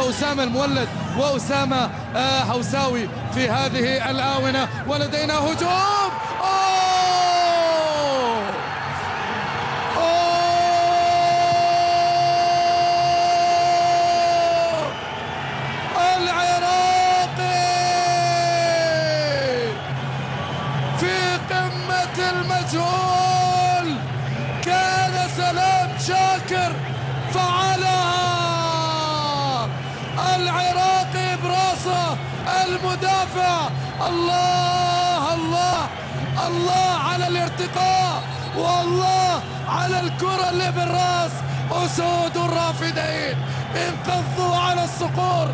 أسامة المولد وأسامة حوساوي في هذه الآونة، ولدينا هجوم. العراقي في قمة المجهول، كان سلام شاكر فعلها. العراقي براسه المدافع. الله الله الله على الارتقاء، والله على الكرة اللي بالراس. أسود الرافدين انقضوا على الصقور،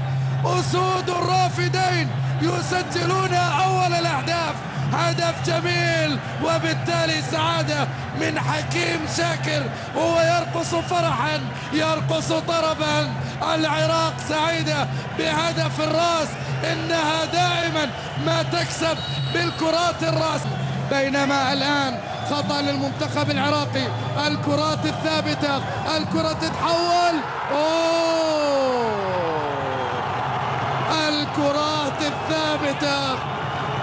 أسود الرافدين يسجلون أول الأهداف. هدف جميل، وبالتالي سعادة من حكيم شاكر، وهو يرقص فرحا يرقص طربا. العراق سعيدة بهدف الراس، إنها دائما ما تكسب بالكرات الراس. بينما الآن خطأ للمنتخب العراقي، الكرات الثابتة، الكرة تتحول. الكرات الثابتة،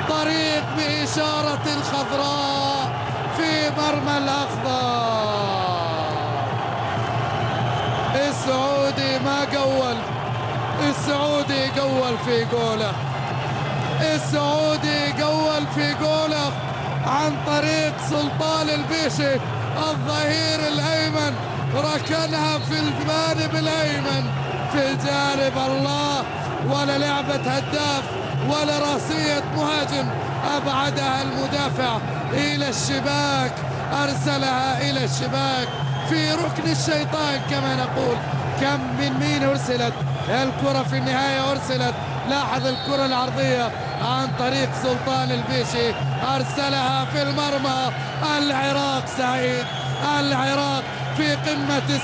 طريق بإشارة الخضراء في مرمى الأخضر. السعودي ما قول، السعودي قول في قوله، السعودي قول في قوله عن طريق سلطان البيشي الظهير الأيمن، ركنها في الجانب الأيمن في الجانب. الله، ولا لعبة هداف ولا راسية مهاجم، أبعدها المدافع إلى الشباك، أرسلها إلى الشباك في ركن الشيطان كما نقول. كم من مين أرسلت الكرة في النهاية؟ أرسلت، لاحظ الكرة العرضية عن طريق سلطان البيشي، أرسلها في المرمى. العراق سعيد، العراق في قمة السعادة.